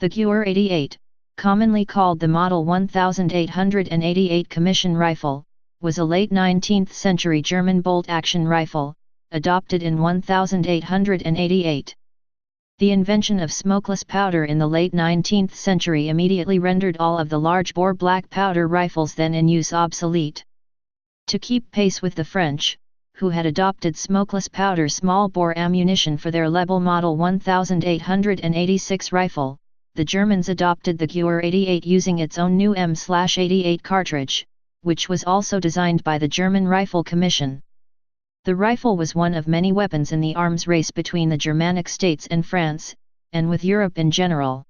The Gewehr 88, commonly called the Model 1888 commission rifle, was a late 19th century German bolt-action rifle, adopted in 1888. The invention of smokeless powder in the late 19th century immediately rendered all of the large-bore black powder rifles then in use obsolete. To keep pace with the French, who had adopted smokeless powder small-bore ammunition for their Lebel Model 1886 rifle, the Germans adopted the Gewehr 88 using its own new M/88 cartridge, which was also designed by the German Rifle Commission. The rifle was one of many weapons in the arms race between the Germanic states and France, and with Europe in general.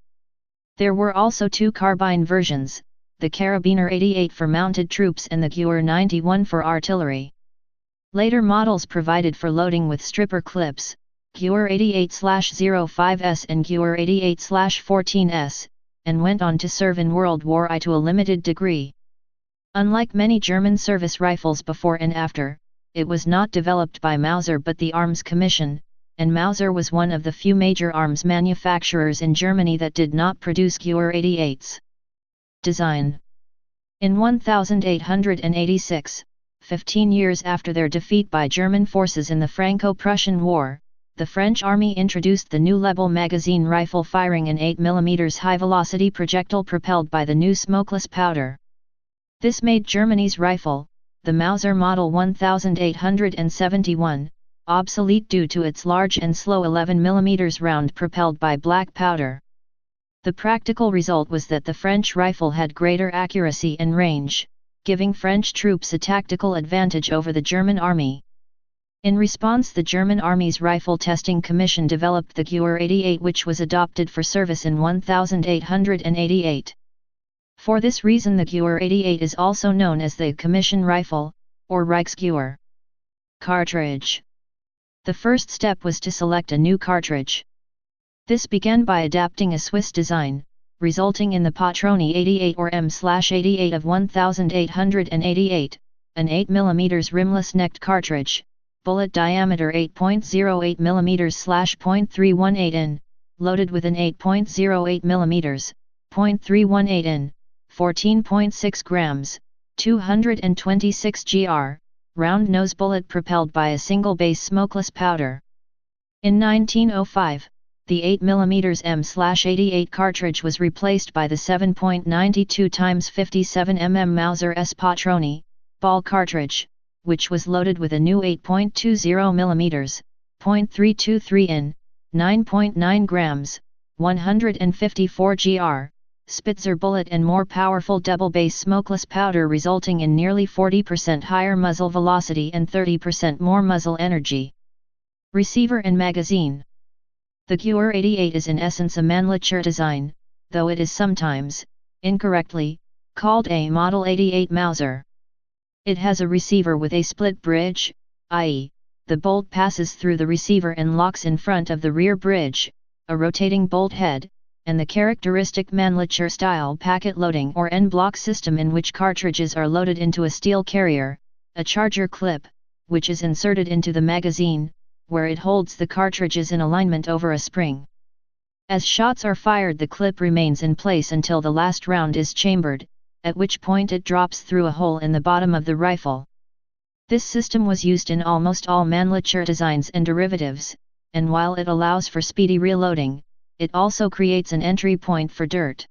There were also two carbine versions, the Carabiner 88 for mounted troops and the Gewehr 91 for artillery. Later models provided for loading with stripper clips, Gewehr 88/05S and Gewehr 88/14S, and went on to serve in World War I to a limited degree. Unlike many German service rifles before and after, it was not developed by Mauser but the Arms Commission, and Mauser was one of the few major arms manufacturers in Germany that did not produce Gewehr 88s. Design. In 1886, 15 years after their defeat by German forces in the Franco-Prussian War, the French army introduced the new Lebel magazine rifle firing an 8mm high-velocity projectile propelled by the new smokeless powder. This made Germany's rifle, the Mauser Model 1871, obsolete due to its large and slow 11mm round propelled by black powder. The practical result was that the French rifle had greater accuracy and range, giving French troops a tactical advantage over the German army. In response, the German Army's Rifle Testing Commission developed the Gewehr 88, which was adopted for service in 1888. For this reason the Gewehr 88 is also known as the Commission Rifle, or Reichsgewehr. Cartridge. The first step was to select a new cartridge. This began by adapting a Swiss design, resulting in the Patroni 88 or M/88 of 1888, an 8mm rimless necked cartridge, bullet diameter 8.08 mm/.318 in, loaded with an 8.08 mm, .318 in, 14.6 grams, 226 gr, round nose bullet propelled by a single base smokeless powder. In 1905, the 8mm M/88 cartridge was replaced by the 7.92 x 57 mm Mauser S Patroni ball cartridge, which was loaded with a new 8.20 mm, .323 in, 9.9 grams, 154 gr, Spitzer bullet and more powerful double-base smokeless powder, resulting in nearly 40% higher muzzle velocity and 30% more muzzle energy. Receiver and magazine. The Gewehr 88 is in essence a Mannlicher design, though it is sometimes, incorrectly, called a Model 88 Mauser. It has a receiver with a split bridge, i.e., the bolt passes through the receiver and locks in front of the rear bridge, a rotating bolt head, and the characteristic Mannlicher style packet loading or en-bloc system in which cartridges are loaded into a steel carrier, a charger clip, which is inserted into the magazine, where it holds the cartridges in alignment over a spring. As shots are fired, the clip remains in place until the last round is chambered, at which point it drops through a hole in the bottom of the rifle. This system was used in almost all Mannlicher designs and derivatives, and while it allows for speedy reloading, it also creates an entry point for dirt.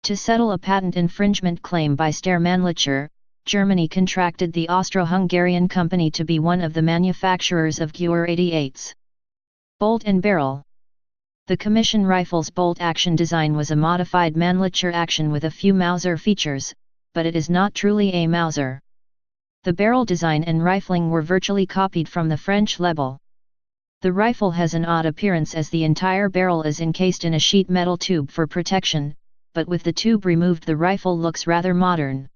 To settle a patent infringement claim by Steyr Mannlicher, Germany contracted the Austro-Hungarian company to be one of the manufacturers of Gewehr 88s. Bolt and barrel. The Commission rifle's bolt-action design was a modified Mannlicher action with a few Mauser features, but it is not truly a Mauser. The barrel design and rifling were virtually copied from the French Lebel. The rifle has an odd appearance as the entire barrel is encased in a sheet metal tube for protection, but with the tube removed the rifle looks rather modern.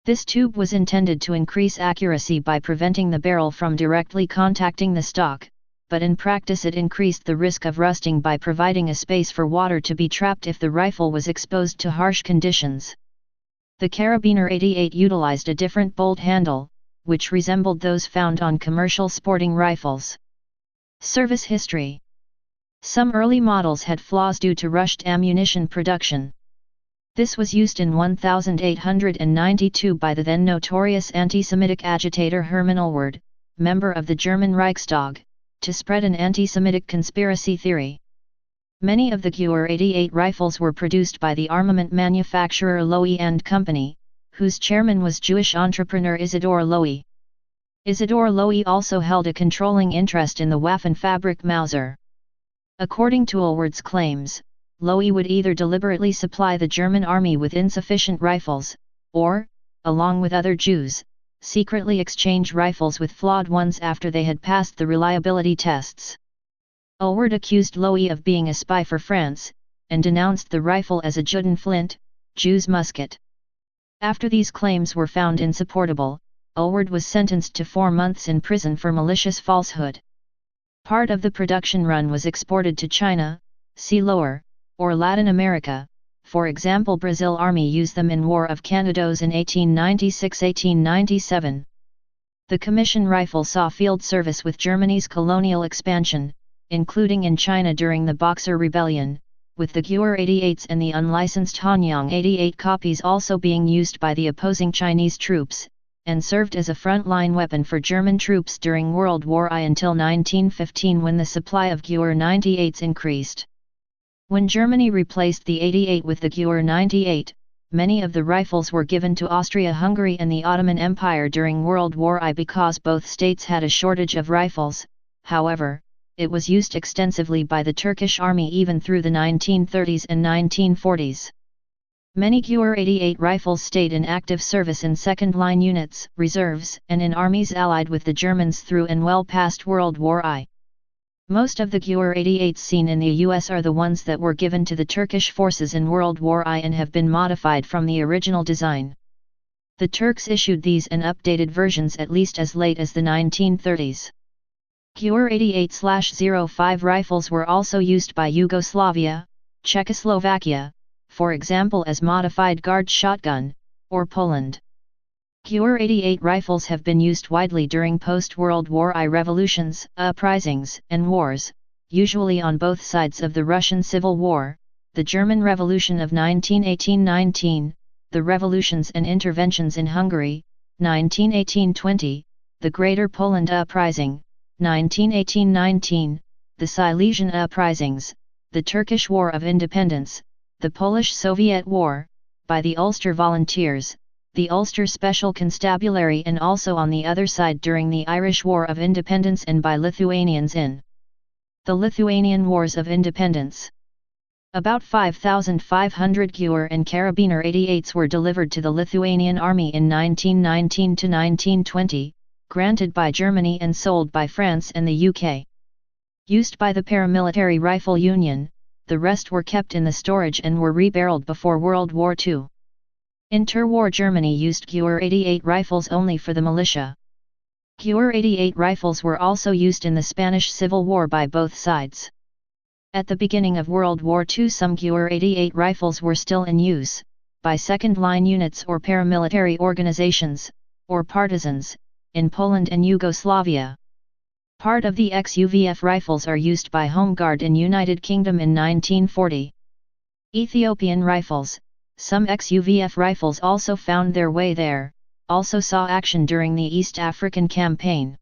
This tube was intended to increase accuracy by preventing the barrel from directly contacting the stock, but in practice it increased the risk of rusting by providing a space for water to be trapped if the rifle was exposed to harsh conditions. The Carabiner 88 utilized a different bolt handle, which resembled those found on commercial sporting rifles. Service history. Some early models had flaws due to rushed ammunition production. This was used in 1892 by the then notorious anti-Semitic agitator Hermann Ohlward, member of the German Reichstag, to spread an anti-Semitic conspiracy theory. Many of the Gewehr 88 rifles were produced by the armament manufacturer Loewe and Company, whose chairman was Jewish entrepreneur Isidor Loewe. Isidor Loewe also held a controlling interest in the Waffenfabrik Mauser. According to Ohlward's claims, Loewe would either deliberately supply the German army with insufficient rifles, or, along with other Jews, secretly exchange rifles with flawed ones after they had passed the reliability tests. Ohlward accused Loewe of being a spy for France, and denounced the rifle as a Judenflint, Jew's musket. After these claims were found insupportable, Ohlward was sentenced to 4 months in prison for malicious falsehood. Part of the production run was exported to China, see lower, or Latin America. For example, Brazil Army used them in War of Canados in 1896–1897. The commission rifle saw field service with Germany's colonial expansion, including in China during the Boxer Rebellion, with the Gewehr 88s and the unlicensed Hanyang 88 copies also being used by the opposing Chinese troops, and served as a front-line weapon for German troops during World War I until 1915 when the supply of Gewehr 98s increased. When Germany replaced the 88 with the Gewehr 98, many of the rifles were given to Austria-Hungary and the Ottoman Empire during World War I because both states had a shortage of rifles. However, it was used extensively by the Turkish army even through the 1930s and 1940s. Many Gewehr 88 rifles stayed in active service in second-line units, reserves, and in armies allied with the Germans through and well past World War I. Most of the Gewehr 88s seen in the US are the ones that were given to the Turkish forces in World War I and have been modified from the original design. The Turks issued these and updated versions at least as late as the 1930s. Gewehr 88/05 rifles were also used by Yugoslavia, Czechoslovakia, for example as modified guard shotgun, or Poland. Gewehr 88 rifles have been used widely during post-World War I revolutions, uprisings, and wars, usually on both sides of the Russian Civil War, the German Revolution of 1918–19, the revolutions and interventions in Hungary, 1918–20, the Greater Poland Uprising, 1918–19, the Silesian Uprisings, the Turkish War of Independence, the Polish-Soviet War, by the Ulster Volunteers, the Ulster Special Constabulary, and also on the other side during the Irish War of Independence and by Lithuanians in the Lithuanian Wars of Independence. About 5,500 Gewehr and Karabiner 88s were delivered to the Lithuanian army in 1919–1920, granted by Germany and sold by France and the UK. Used by the Paramilitary Rifle Union, the rest were kept in the storage and were rebarreled before World War II. Interwar Germany used Gewehr 88 rifles only for the militia. Gewehr 88 rifles were also used in the Spanish Civil War by both sides. At the beginning of World War II some Gewehr 88 rifles were still in use, by second-line units or paramilitary organizations, or partisans, in Poland and Yugoslavia. Part of the XUVF rifles are used by Home Guard in United Kingdom in 1940. Ethiopian rifles, some XUVF rifles also found their way there, also saw action during the East African Campaign.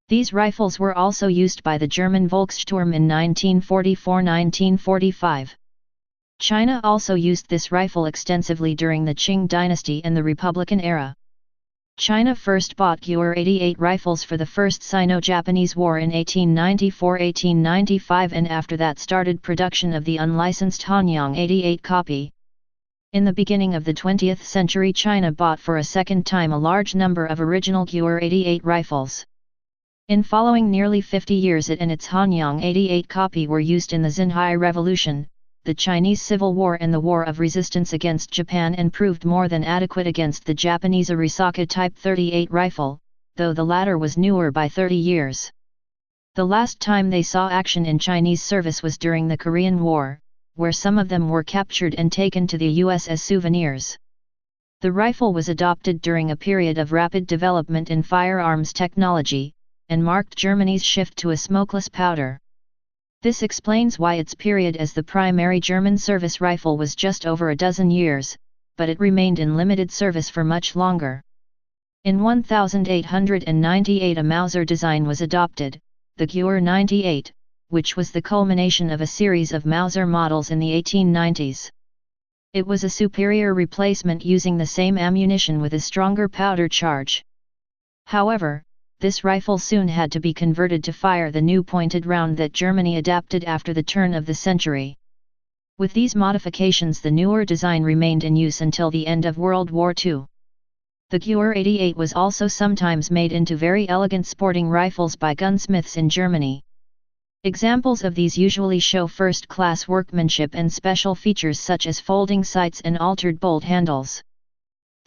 These rifles were also used by the German Volkssturm in 1944–1945. China also used this rifle extensively during the Qing dynasty and the Republican era. China first bought Gewehr 88 rifles for the First Sino-Japanese War in 1894–1895 and after that started production of the unlicensed Hanyang 88 copy. In the beginning of the 20th century China bought for a second time a large number of original Gewehr 88 rifles. In following nearly 50 years it and its Hanyang 88 copy were used in the Xinhai Revolution, the Chinese Civil War and the War of Resistance against Japan and proved more than adequate against the Japanese Arisaka Type 38 rifle, though the latter was newer by 30 years. The last time they saw action in Chinese service was during the Korean War, where some of them were captured and taken to the US as souvenirs. The rifle was adopted during a period of rapid development in firearms technology, and marked Germany's shift to a smokeless powder. This explains why its period as the primary German service rifle was just over a dozen years, but it remained in limited service for much longer. In 1898 a Mauser design was adopted, the Gewehr 98, which was the culmination of a series of Mauser models in the 1890s. It was a superior replacement using the same ammunition with a stronger powder charge. However, this rifle soon had to be converted to fire the new pointed round that Germany adapted after the turn of the century. With these modifications, the newer design remained in use until the end of World War II. The Gewehr 88 was also sometimes made into very elegant sporting rifles by gunsmiths in Germany. Examples of these usually show first-class workmanship and special features such as folding sights and altered bolt handles.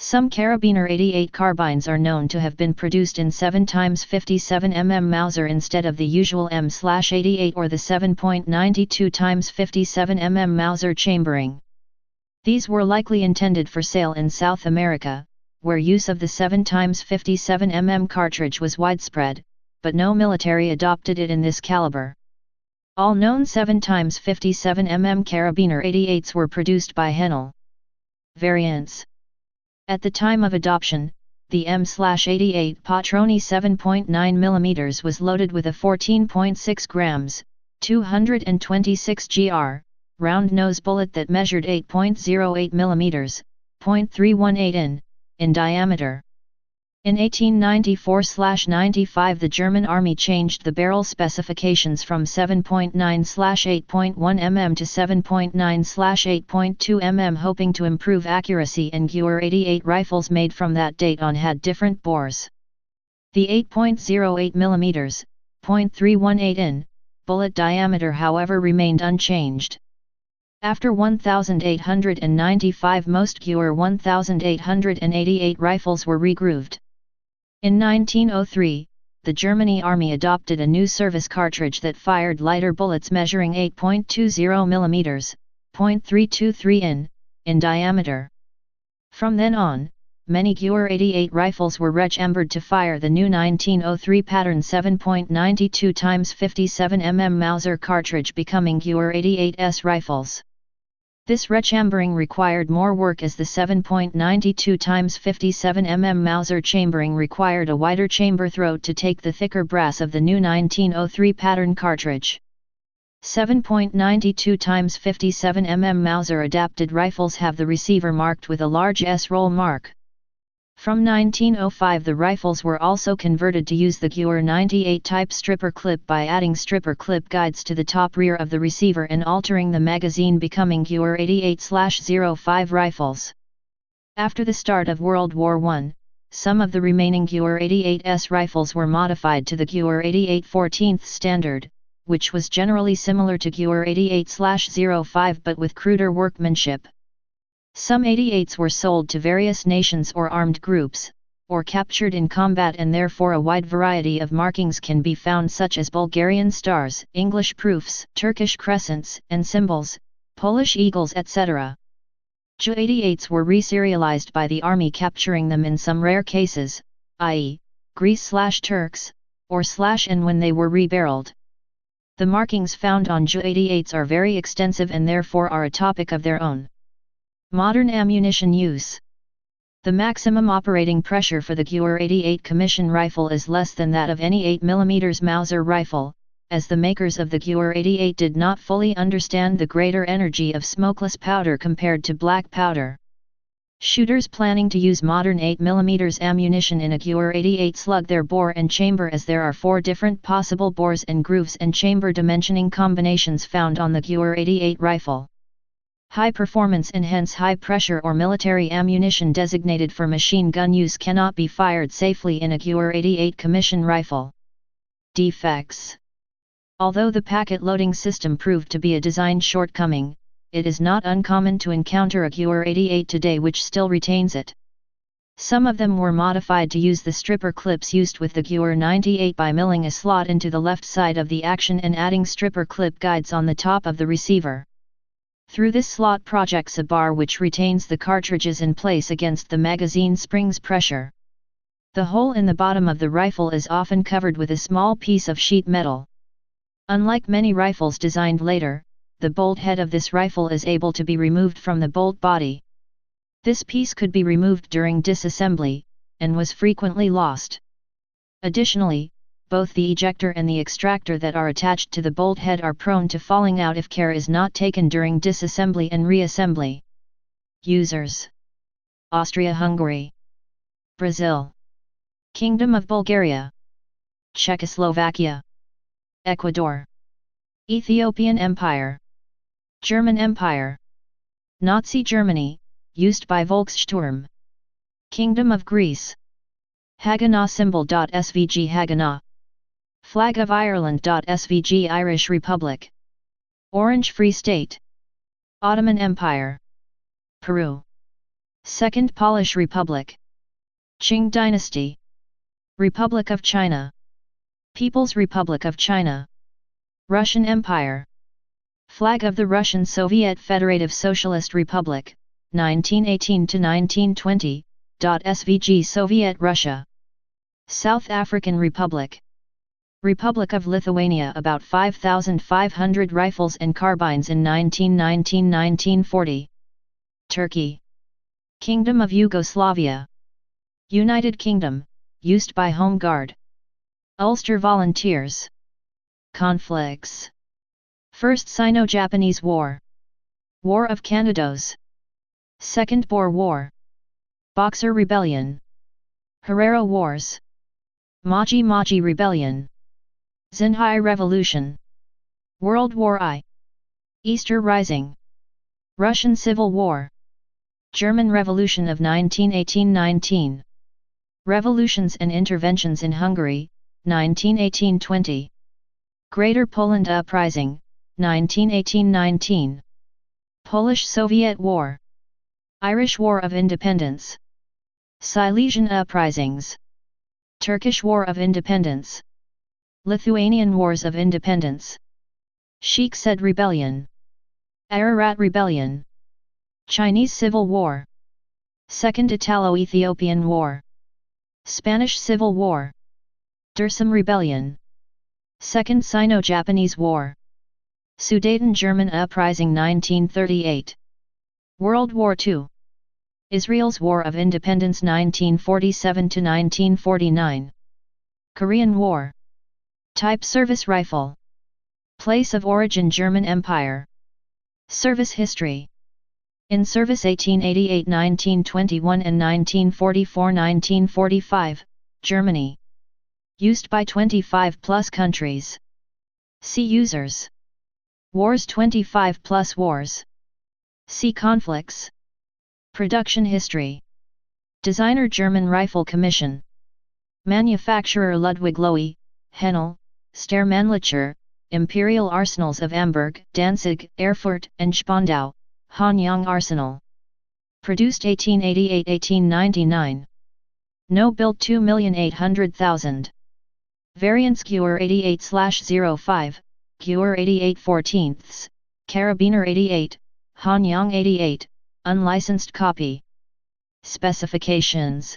Some carabiner 88 carbines are known to have been produced in 7x57 mm Mauser instead of the usual M/88 or the 7.92x57 mm Mauser chambering. These were likely intended for sale in South America, where use of the 7x57 mm cartridge was widespread, but no military adopted it in this caliber. All known 7x57 mm carabiner 88s were produced by Henkel. Variants. At the time of adoption, the M/88 Patroni 7.9 mm was loaded with a 14.6 grams, 226 gr, round nose bullet that measured 8.08 mm, 0.318 in diameter. In 1894-95 the German Army changed the barrel specifications from 7.9/8.1 mm to 7.9/8.2 mm, hoping to improve accuracy, and Gewehr 88 rifles made from that date on had different bores. The 8.08 mm, 0.318 in, bullet diameter however remained unchanged. After 1895 most Gewehr 1888 rifles were regrooved. In 1903, the German Army adopted a new service cartridge that fired lighter bullets measuring 8.20 mm, 0.323 in diameter. From then on, many Gewehr 88 rifles were rechambered to fire the new 1903 pattern 7.92x57 mm Mauser cartridge, becoming Gewehr 88s rifles. This rechambering required more work as the 7.92x57 mm Mauser chambering required a wider chamber throat to take the thicker brass of the new 1903 pattern cartridge. 7.92x57 mm Mauser adapted rifles have the receiver marked with a large S-roll mark. From 1905 the rifles were also converted to use the Gewehr 98 type stripper clip by adding stripper clip guides to the top rear of the receiver and altering the magazine, becoming Gewehr 88/05 rifles. After the start of World War I, some of the remaining Gewehr 88s rifles were modified to the Gewehr 88 14th standard, which was generally similar to Gewehr 88/05 but with cruder workmanship. Some 88s were sold to various nations or armed groups, or captured in combat, and therefore a wide variety of markings can be found, such as Bulgarian stars, English proofs, Turkish crescents and symbols, Polish eagles, etc. Ju-88s were reserialized by the Army, capturing them in some rare cases, i.e., Greece/Turks, or /N when they were rebarreled. The markings found on Ju-88s are very extensive and therefore are a topic of their own. Modern ammunition use. The maximum operating pressure for the Gewehr 88 commission rifle is less than that of any 8 mm Mauser rifle, as the makers of the Gewehr 88 did not fully understand the greater energy of smokeless powder compared to black powder. Shooters planning to use modern 8 mm ammunition in a Gewehr 88 slug their bore and chamber, as there are 4 different possible bores and grooves and chamber dimensioning combinations found on the Gewehr 88 rifle. High performance and hence high pressure or military ammunition designated for machine gun use cannot be fired safely in a Gewehr 88 commission rifle. Defects. Although the packet loading system proved to be a design shortcoming, it is not uncommon to encounter a Gewehr 88 today which still retains it. Some of them were modified to use the stripper clips used with the Gewehr 98 by milling a slot into the left side of the action and adding stripper clip guides on the top of the receiver. Through this slot projects a bar which retains the cartridges in place against the magazine spring's pressure. The hole in the bottom of the rifle is often covered with a small piece of sheet metal. Unlike many rifles designed later, the bolt head of this rifle is able to be removed from the bolt body. This piece could be removed during disassembly, and was frequently lost. Additionally, both the ejector and the extractor that are attached to the bolt head are prone to falling out if care is not taken during disassembly and reassembly. Users: Austria-Hungary, Brazil, Kingdom of Bulgaria, Czechoslovakia, Ecuador, Ethiopian Empire, German Empire, Nazi Germany, used by Volkssturm, Kingdom of Greece, Haganah symbol.svg Haganah, Flag of Ireland.svg Irish Republic, Orange Free State, Ottoman Empire, Peru, Second Polish Republic, Qing Dynasty, Republic of China, People's Republic of China, Russian Empire, Flag of the Russian Soviet Federative Socialist Republic, 1918 to 1920, .svg Soviet Russia, South African Republic, Republic of Lithuania. About 5,500 rifles and carbines in 1919–1940. Turkey, Kingdom of Yugoslavia, United Kingdom, used by Home Guard, Ulster Volunteers. Conflicts: First Sino-Japanese War, War of Canados, Second Boer War, Boxer Rebellion, Herero Wars, Maji Maji Rebellion, Xinhai Revolution, World War I, Easter Rising, Russian Civil War, German Revolution of 1918–19, Revolutions and Interventions in Hungary, 1918–20, Greater Poland Uprising, 1918–19, Polish-Soviet War, Irish War of Independence, Silesian Uprisings, Turkish War of Independence, Lithuanian Wars of Independence, Sheikh Zayed Rebellion, Ararat Rebellion, Chinese Civil War, Second Italo-Ethiopian War, Spanish Civil War, Dersim Rebellion, Second Sino-Japanese War, Sudeten-German Uprising 1938, World War II, Israel's War of Independence 1947–1949, Korean War. Type: service rifle. Place of origin: German Empire. Service history: in service 1888–1921 and 1944–1945, Germany. Used by 25+ countries. See users. Wars: 25+ wars. See conflicts. Production history. Designer: German Rifle Commission. Manufacturer: Ludwig Loewe, Henel, Stermanlicher, Imperial Arsenals of Amberg, Danzig, Erfurt, and Spandau, Hanyang Arsenal. Produced 1888–1899. No build 2,800,000. Variants: Gewehr 88/05, Gewehr 88/14, Carabiner 88, Hanyang 88, unlicensed copy. Specifications: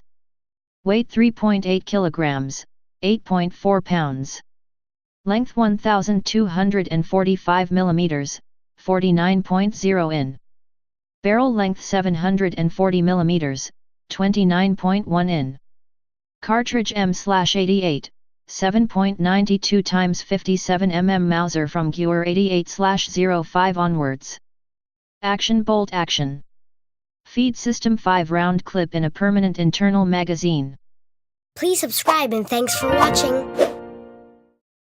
weight 3.8 kilograms, 8.4 pounds. Length 1245 mm, 49.0 in. Barrel length 740 mm, 29.1 in. Cartridge M/88, 7.92 x 57 mm Mauser from Gewehr 88/05 onwards. Action: bolt action. Feed system: 5-round clip in a permanent internal magazine. Please subscribe and thanks for watching.